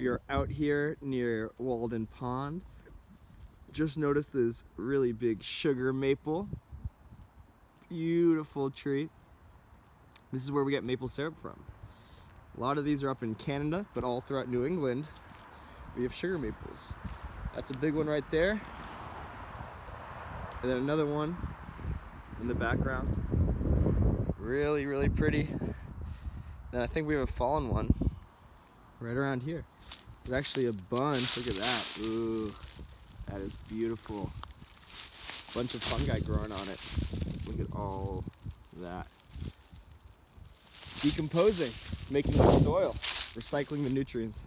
We are out here near Walden Pond. Just noticed this really big sugar maple. Beautiful tree. This is where we get maple syrup from. A lot of these are up in Canada, but all throughout New England, we have sugar maples. That's a big one right there. And then another one in the background. Really, really pretty. Then I think we have a fallen one right around here. There's actually a bunch. Look at that. Ooh, that is beautiful. Bunch of fungi growing on it. Look at all that. Decomposing, making the soil, recycling the nutrients.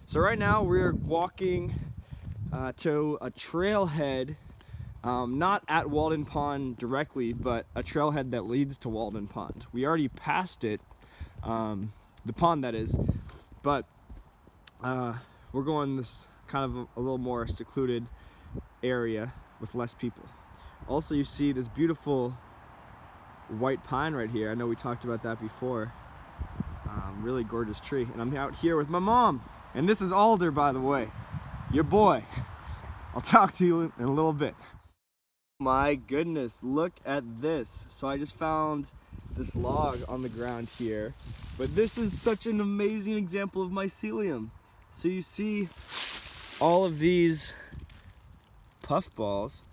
So right now we're walking to a trailhead, not at Walden Pond directly, but a trailhead that leads to Walden Pond. We already passed it, the pond that is, but we're going this kind of a little more secluded area with less people. Also, you see this beautiful white pine right here. I know we talked about that before. Really gorgeous tree. And I'm out here with my mom. And this is Alder, by the way. Your boy. I'll talk to you in a little bit. My goodness, look at this. So I just found this log on the ground here. But this is such an amazing example of mycelium. So you see all of these puffballs,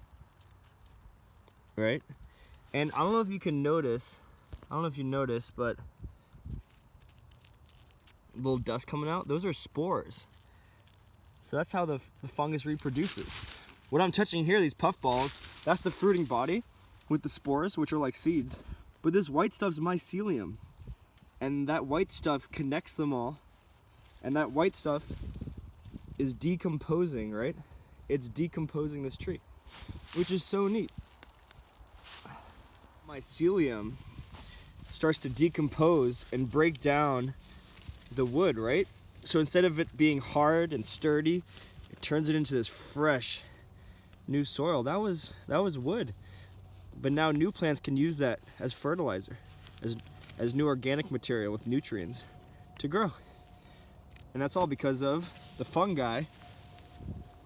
right? And I don't know if you can notice, but little dust coming out, those are spores. So that's how the fungus reproduces. What I'm touching here, these puffballs, that's the fruiting body with the spores, which are like seeds. But this white stuff's mycelium. And that white stuff connects them all. And that white stuff is decomposing, right? It's decomposing this tree, which is so neat. Mycelium starts to decompose and break down the wood, right? So instead of it being hard and sturdy, it turns it into this fresh new soil. That was wood, but now new plants can use that as fertilizer, as new organic material with nutrients to grow. And that's all because of the fungi,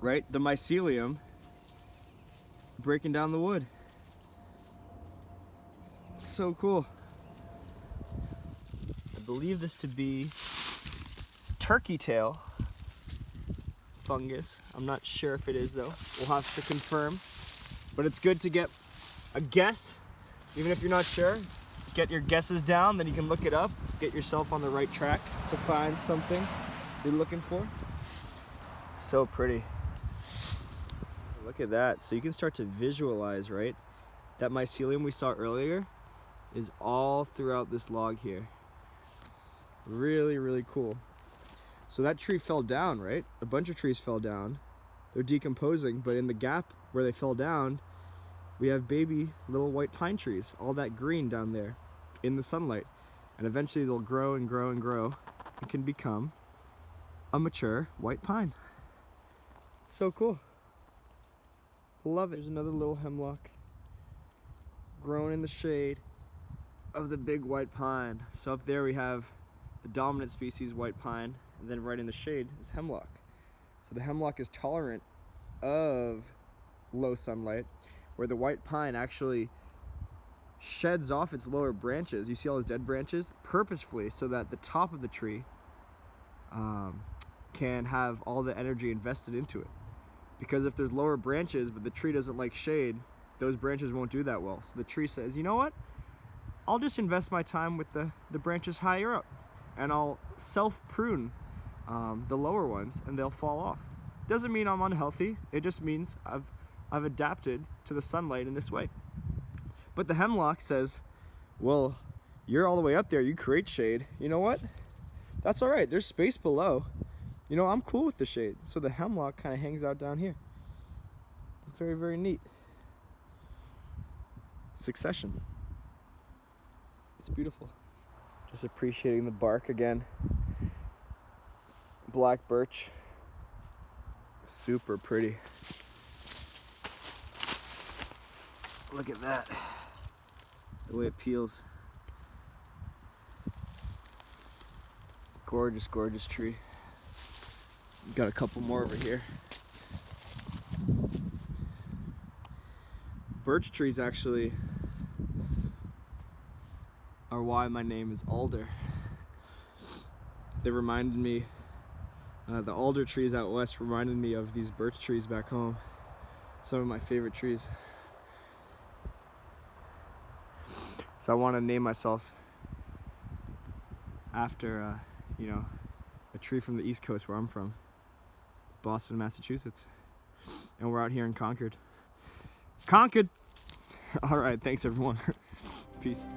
right? The mycelium breaking down the wood. So cool. I believe this to be turkey tail fungus. I'm not sure if it is though. We'll have to confirm. But it's good to get a guess, even if you're not sure. Get your guesses down, then you can look it up. Get yourself on the right track to find something you're looking for. So pretty. Look at that. So you can start to visualize, right? That mycelium we saw earlier is all throughout this log here. Really, really cool. So that tree fell down, right? A bunch of trees fell down. They're decomposing, but in the gap where they fell down, we have baby little white pine trees, all that green down there in the sunlight. And eventually they'll grow and grow and grow and can become a mature white pine. So cool. Love it. There's another little hemlock growing in the shade of the big white pine. So up there we have the dominant species white pine, and then right in the shade is hemlock. So the hemlock is tolerant of low sunlight, where the white pine actually sheds off its lower branches. You see all those dead branches purposefully so that the top of the tree can have all the energy invested into it. Because if there's lower branches but the tree doesn't like shade, those branches won't do that well. So the tree says, you know what? I'll just invest my time with the branches higher up, and I'll self-prune the lower ones, and they'll fall off. Doesn't mean I'm unhealthy. It just means I've adapted to the sunlight in this way. But the hemlock says, well, you're all the way up there. You create shade. You know what? That's all right. There's space below. You know, I'm cool with the shade. So the hemlock kind of hangs out down here. Very, very neat. Succession. It's beautiful. Just appreciating the bark again. Black birch. Super pretty. Look at that. The way it peels. Gorgeous, gorgeous tree. Got a couple more over here. Birch trees actually are why my name is Alder. They reminded me, the alder trees out west reminded me of these birch trees back home. Some of my favorite trees. So I want to name myself after, you know, a tree from the East Coast where I'm from, Boston, Massachusetts. And we're out here in Concord. Concord! All right, thanks everyone. Peace.